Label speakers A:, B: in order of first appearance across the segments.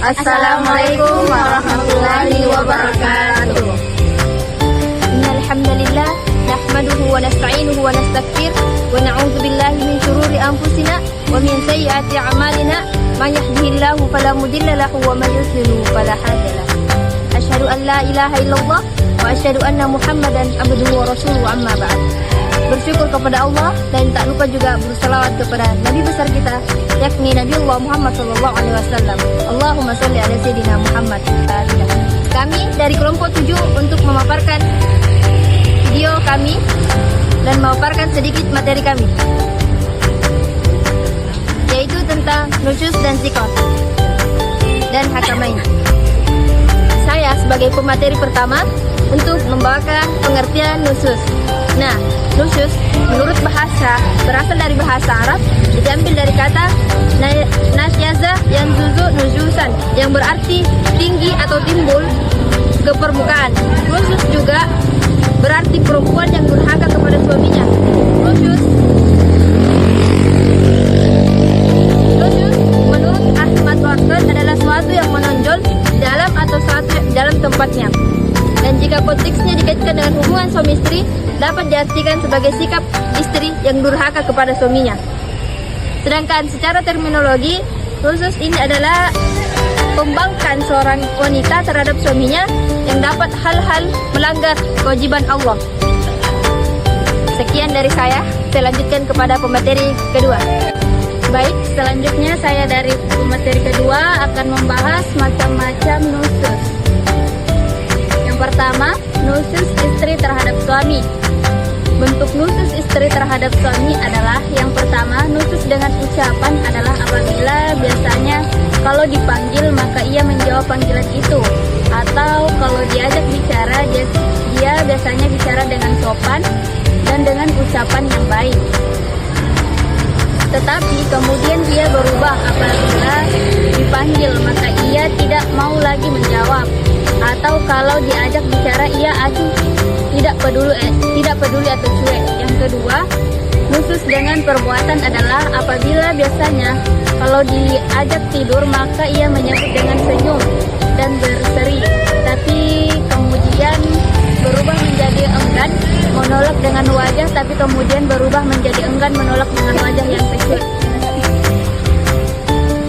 A: Assalamualaikum warahmatullahi wabarakatuh.
B: Innal hamdalillah nahmaduhu wa nasta'inuhu wa nastaghfir wa na'udzu billahi min shururi anfusina wa min sayyiati a'malina may yahdihillahu fala mudilla lahu wa may yudlil fala hadiya lahu. Asyhadu an la ilaha illallah wa asyhadu anna Muhammadan abduhu wa rasuluhu amma ba'd. Bersyukur kepada Allah dan tak lupa juga berselawat kepada Nabi besar kita, yakni Nabi Allah Muhammad SAW. Allahumma sholli ala sayyidina Muhammad. Kami dari kelompok 7 untuk memaparkan video kami dan memaparkan sedikit materi kami, yaitu tentang nusyuz dan zikr dan hakamain. Saya sebagai pemateri pertama untuk membawakan pengertian nusyuz. Nah, nusyuz menurut bahasa berasal dari bahasa Arab, diambil dari kata nasyaza yang zuzu nusyuzan, yang berarti tinggi atau timbul ke permukaan. Nusyuz juga berarti perempuan yang durhaka kepada suaminya. Nusyuz menurut Ahmad Warkon adalah suatu yang menonjol dalam atau suatu dalam tempatnya. Dan jika konteksnya dikaitkan dengan hubungan suami istri, dapat diartikan sebagai sikap istri yang durhaka kepada suaminya. Sedangkan secara terminologi, nusyuz ini adalah pembangkang seorang wanita terhadap suaminya yang dapat hal-hal melanggar kewajiban Allah. Sekian dari saya lanjutkan kepada pemateri kedua. Baik, selanjutnya saya dari pemateri kedua akan membahas macam-macam nusyuz. Yang pertama, nusyuz istri terhadap suami. Bentuk nusyuz istri terhadap suami adalah yang pertama, nusyuz dengan ucapan adalah apabila biasanya kalau dipanggil maka ia menjawab panggilan itu, atau kalau diajak bicara dia biasanya bicara dengan sopan dan dengan ucapan yang baik. Tetapi kemudian dia berubah apabila dipanggil maka ia tidak mau lagi menjawab, atau kalau diajak bicara ia acuh, tidak peduli atau cuek. Yang kedua, nusyuz dengan perbuatan adalah apabila biasanya kalau diajak tidur maka ia menyambut dengan senyum dan berseri, tapi kemudian berubah menjadi enggan menolak dengan wajah, tapi kemudian berubah menjadi enggan menolak dengan wajah yang kecut.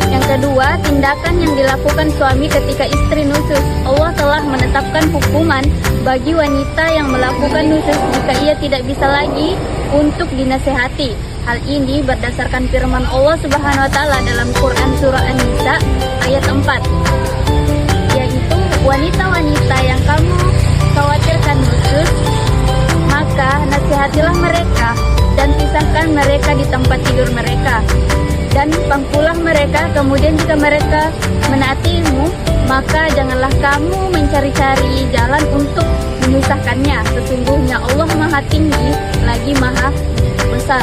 B: Yang kedua, tindakan yang dilakukan suami ketika istri nusyuz. Allah telah menetapkan hukuman bagi wanita yang melakukan nusyuz jika ia tidak bisa lagi untuk dinasehati. Hal ini berdasarkan firman Allah Subhanahu wa taala dalam Quran surah An-Nisa ayat 4, yaitu wanita-wanita yang kamu khawatirkan nusyuz, maka nasihatilah mereka dan pisahkan mereka di tempat tidur mereka, dan pangkulah mereka. Kemudian jika mereka menaatimu, maka janganlah kamu mencari-cari jalan untuk menyusahkannya. Sesungguhnya Allah Maha Tinggi lagi Maha Besar.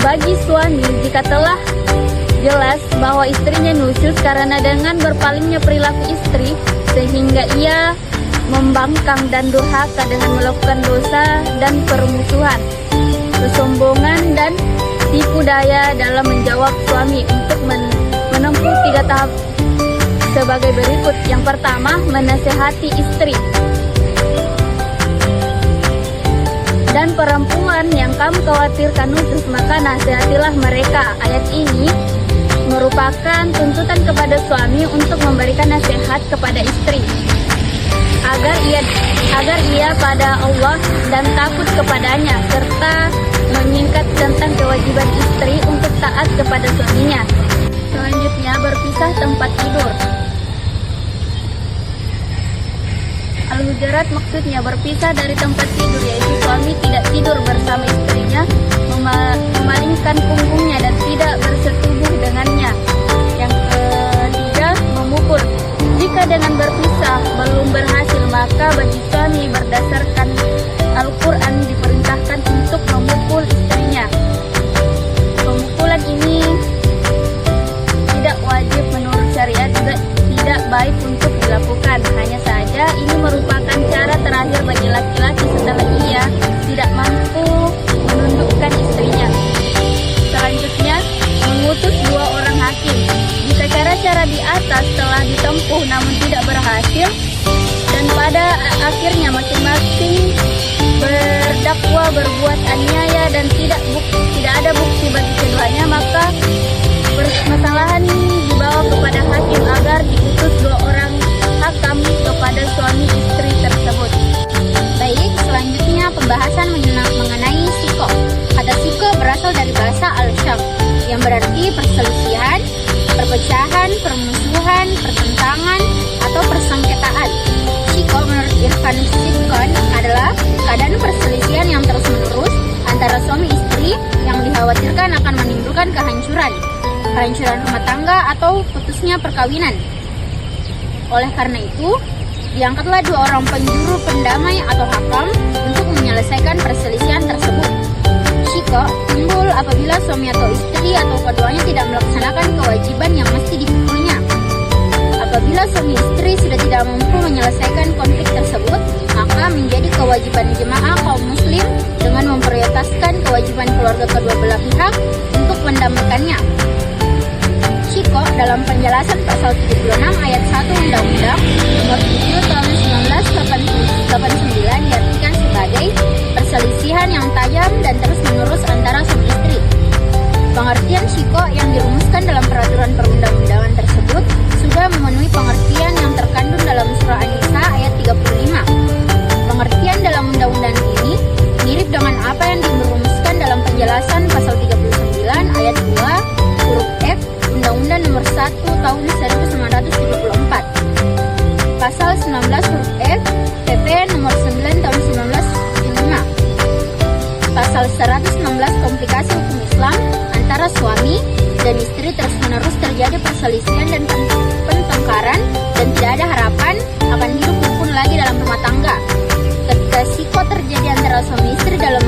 B: Bagi suami, jika telah jelas bahwa istrinya nusyuz karena dengan berpalingnya perilaku istri sehingga ia membangkang dan durhaka dengan melakukan dosa dan permusuhan, kesombongan dan tipu daya dalam menjawab suami untuk menempuh 3 tahap sebagai berikut. Yang pertama, menasehati istri. Dan perempuan yang kamu khawatirkan nusyuz, maka nasihatilah mereka. Ayat ini merupakan tuntutan kepada suami untuk memberikan nasihat kepada istri agar ia pada Allah dan takut kepadanya, serta menyingkat tentang kewajiban istri untuk taat kepada suaminya. Selanjutnya, berpisah tempat tidur. Al-Hujurat maksudnya berpisah dari tempat tidur, yaitu suami tidak tidur bersama istrinya, memalingkan punggungnya dan tidak bersetubuh dengannya. Yang ketiga, memukul. Jika dengan berpisah belum berhasil, maka bagi suami berdasarkan Al-Quran diperintahkan untuk memukul istrinya. Pemukulan ini tidak wajib menurut syariat, juga tidak baik untuk dilakukan. Hanya saja ini merupakan cara terakhir bagi laki-laki setelah ia tidak mampu menundukkan istrinya. Selanjutnya, di atas telah ditempuh namun tidak berhasil, dan pada akhirnya masing-masing berdakwa berbuat aniaya dan tidak ada bukti bagi keduanya, maka permasalahan dibawa kepada hakim agar diutus 2 orang hakam kepada suami istri tersebut.
A: Baik, selanjutnya pembahasan mengenai siko. Kata siko berasal dari bahasa al-syam yang berarti perselisihan, perpecahan, permusuhan, pertentangan, atau persengketaan. Siko menurut Irfan Sikon adalah keadaan perselisihan yang terus-menerus antara suami istri yang dikhawatirkan akan menimbulkan kehancuran rumah tangga atau putusnya perkawinan. Oleh karena itu, diangkatlah 2 orang penjuru pendamai atau hakam untuk menyelesaikan perselisihan tersebut. Shiko timbul apabila suami atau istri atau keduanya tidak melaksanakan kewajiban yang mesti dipikulnya. Apabila suami istri sudah tidak mampu menyelesaikan konflik tersebut, maka menjadi kewajiban jemaah kaum muslim dengan memprioritaskan kewajiban keluarga kedua belah pihak untuk mendamaikannya. Shiko dalam penjelasan pasal 76 ayat 1 Undang-Undang Nomor 7 Tahun 1989 diartikan sebagai perselisihan yang tajam dan terus-menerus antara suami istri. Pengertian Shiko yang dirumuskan dalam peraturan perundang-undangan tersebut sudah memenuhi pengertian yang terkandung dalam surah An-Nisa ayat 35. Pengertian dalam undang-undang ini mirip dengan apa yang dirumuskan dalam penjelasan pasal 39 ayat 2 huruf F Undang-Undang Nomor 1 Tahun 1974. Pasal 19 huruf F PP Nomor 9 Tahun 1975. Pasal 116 Komplikasi Hukum Islam antara suami dan istri terus-menerus terjadi perselisihan dan pertengkaran dan tidak ada harapan akan hidup rukun lagi dalam rumah tangga. Ketika siko terjadi antara suami istri dalam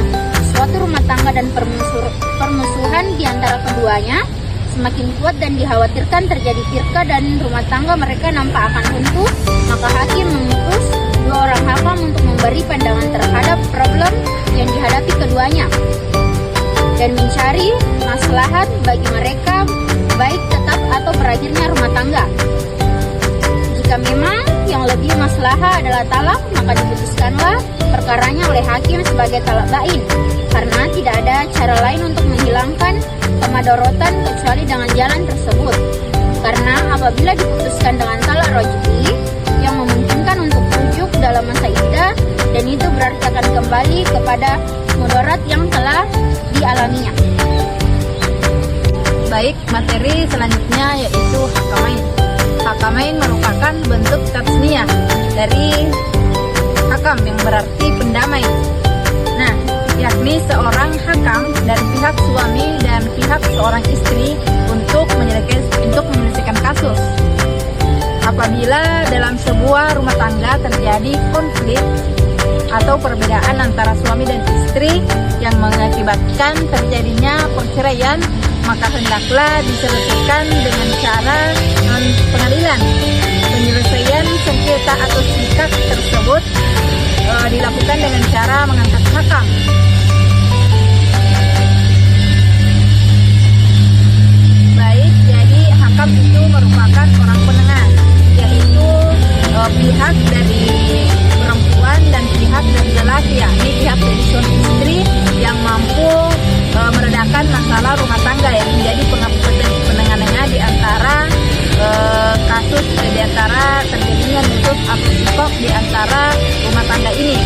A: suatu rumah tangga dan permusuhan di antara keduanya semakin kuat dan dikhawatirkan terjadi firqah dan rumah tangga mereka nampak akan runtuh, maka hakim mengutus 2 orang hakam untuk memberi pandangan terhadap problem yang dihadapi keduanya dan mencari maslahat bagi mereka baik tetap atau berakhirnya rumah tangga. Jika memang yang lebih maslahah adalah talak, maka diputuskanlah perkaranya oleh hakim sebagai talak bain, karena tidak ada cara lain untuk menghilangkan kemadorotan kecuali dengan jalan tersebut. Karena apabila diputuskan dengan talak roj'i yang memungkinkan untuk rujuk dalam masa iddah, dan itu berarti akan kembali kepada mudarat yang telah dialaminya.
C: Baik, materi selanjutnya yaitu hakamain. Hakamain merupakan bentuk tasniyah dari hakam yang berarti pendamai. Nah, yakni seorang hakam dari pihak suami dan pihak seorang istri untuk menyelesaikan kasus. Apabila dalam sebuah rumah tangga terjadi konflik atau perbedaan antara suami dan istri yang mengakibatkan terjadinya perceraian, maka hendaklah diselesaikan dengan cara pengadilan. Penyelesaian sengketa atau sikat tersebut dilakukan dengan cara mengangkat hakam. Baik, jadi hakam itu merupakan orang penengah, yaitu pihak dari perempuan dan pihak dari lelaki, yakni pihak dari suami istri yang mampu meredakan masalah rumah tangga, yang menjadi penengah-penengah di antara kasus, di antara terjadinya nusus atau sikok di antara rumah tangga ini.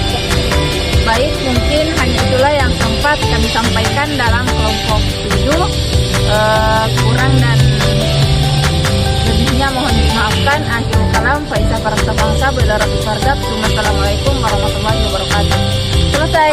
C: Baik, mungkin hanya itulah yang sempat kami sampaikan dalam kelompok 7. Kurang dan lebihnya mohon dimaafkan. Akhirul kalam, Faizah Farasa Bangsa, Assalamualaikum warahmatullahi wabarakatuh. Selesai.